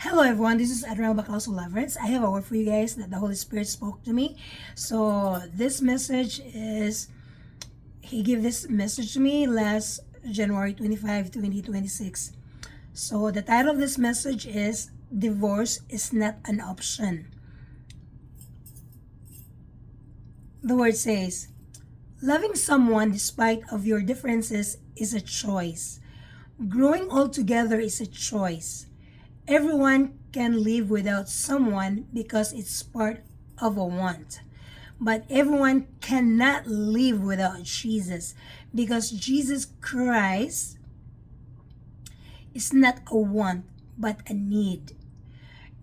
Hello everyone, this is Adriana Bacalso Leverance. I have a word for you guys that the Holy Spirit spoke to me. So this message is, He gave this message to me last January 25, 2026. So the title of this message is, Divorce is Not an Option. The word says, loving someone despite of your differences is a choice. Growing old together is a choice. Everyone can live without someone because it's part of a want. But everyone cannot live without Jesus because Jesus Christ is not a want but a need.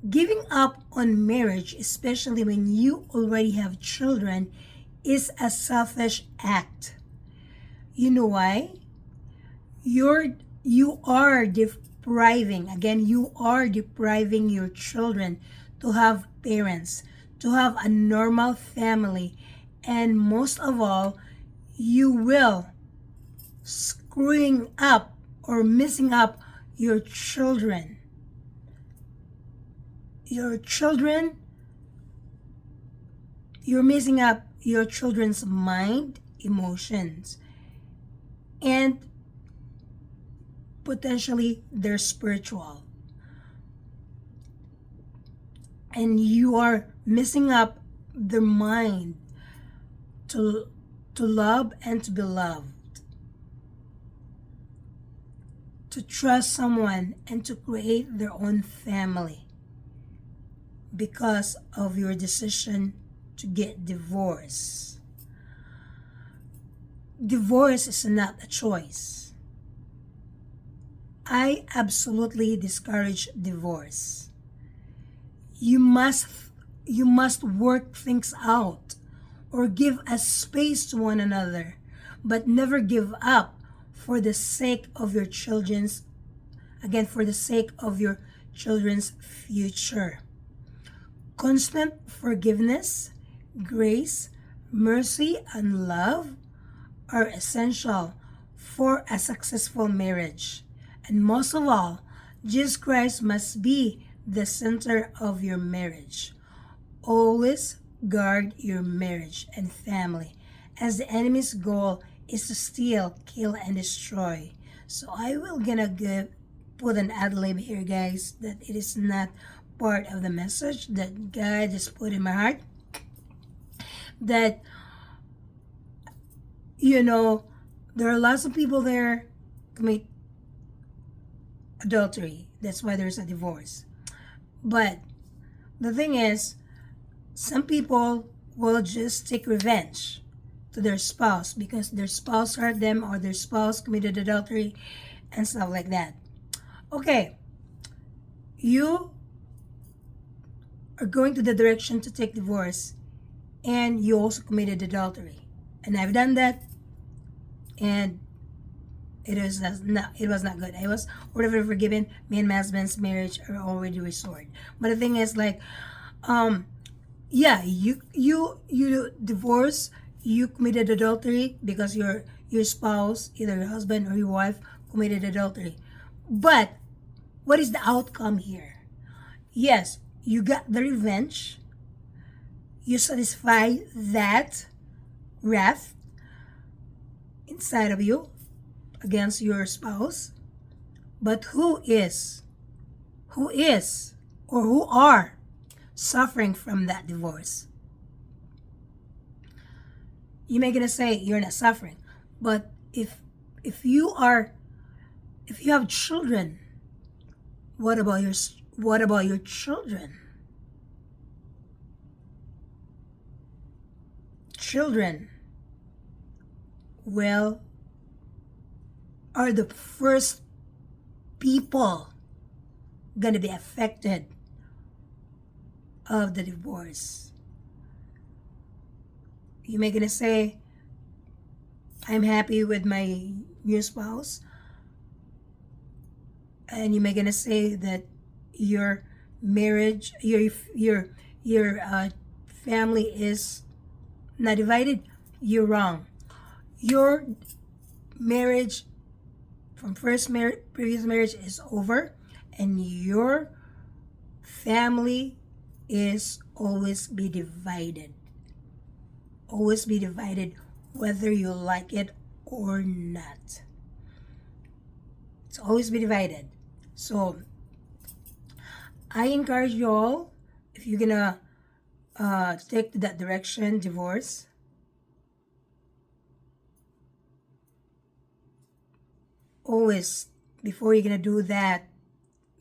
Giving up on marriage, especially when you already have children, is a selfish act. You know why? You are depriving, again, you are depriving your children to have parents, to have a normal family, and most of all, you will screwing up or messing up your children. You're messing up your children's mind, emotions, and potentially their spiritual. And you are messing up their mind to love and to be loved, to trust someone and to create their own family because of your decision to get divorced. Divorce is not a choice. I absolutely discourage divorce. You must work things out or give a space to one another, but never give up for the sake of your children's, again, for the sake of your children's future. Constant forgiveness, grace, mercy, and love are essential for a successful marriage. And most of all, Jesus Christ must be the center of your marriage. Always guard your marriage and family, as the enemy's goal is to steal, kill, and destroy. So I will put an ad lib here, guys, that it is not part of the message that God just put in my heart. That, there are lots of people there commit adultery. That's why there's a divorce. But the thing is, some people will just take revenge to their spouse because their spouse hurt them or their spouse committed adultery and stuff like that. Okay, you are going to the direction to take divorce and you also committed adultery. And I've done that, and it was not good. I was already forgiven. Me and my husband's marriage are already restored. But the thing is, like, you divorce, you committed adultery because your spouse, either your husband or your wife, committed adultery. But what is the outcome here? Yes, you got the revenge. You satisfy that wrath inside of you against your spouse. But who or who are suffering from that divorce? You may gonna say you're not suffering, but if you have children, what about your children? Children, well, are the first people gonna be affected of the divorce. You may gonna say, I'm happy with my new spouse, and you may gonna say that your marriage, your family is not divided. You're wrong. Your marriage from previous marriage is over, and your family is always be divided. Always be divided, whether you like it or not. It's always be divided. So I encourage you all, if you're gonna take that direction, divorce, always, before you're gonna do that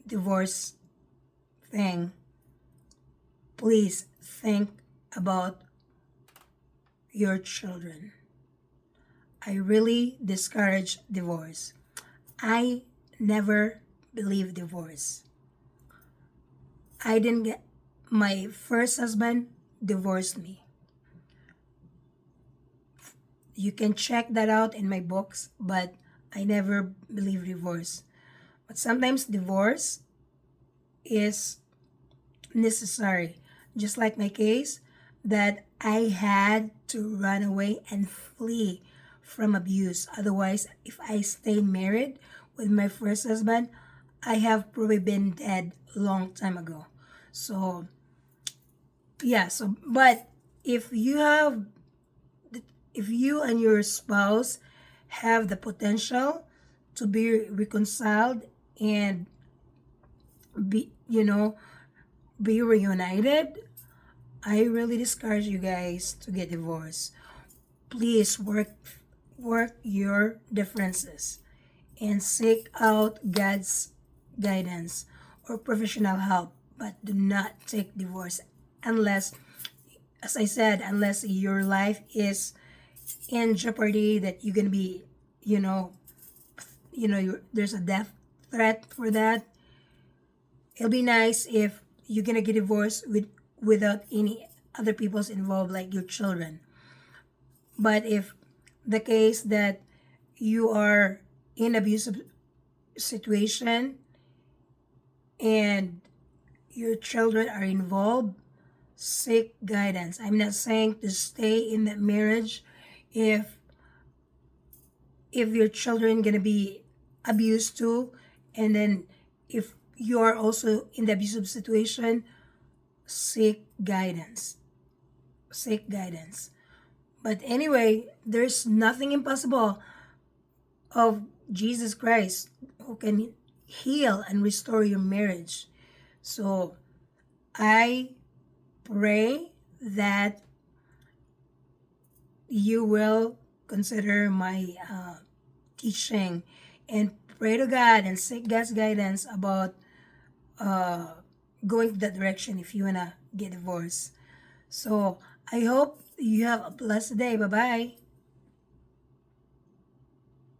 divorce thing, please think about your children. I really discourage divorce. I never believe divorce. I didn't get, my first husband divorced me. You can check that out in my books, but I never believe divorce. But sometimes divorce is necessary. Just like my case, that I had to run away and flee from abuse. Otherwise, if I stay married with my first husband, I have probably been dead long time ago. So yeah, so but if you have, if you and your spouse have the potential to be reconciled and be, be reunited, I really discourage you guys to get divorced. Please work your differences and seek out God's guidance or professional help, but do not take divorce unless, as I said, unless your life is in jeopardy, that you're gonna be, you know, there's a death threat for that. It'll be nice if you're gonna get divorced without any other people's involved, like your children. But if the case that you are in abusive situation and your children are involved, seek guidance. I'm not saying to stay in that marriage if your children gonna be abused too, and then if you are also in the abusive situation, seek guidance. Seek guidance. But anyway, there's nothing impossible of Jesus Christ who can heal and restore your marriage. So I pray that you will consider my teaching and pray to God and seek God's guidance about going to that direction if you want to get divorced. So I hope you have a blessed day. Bye bye.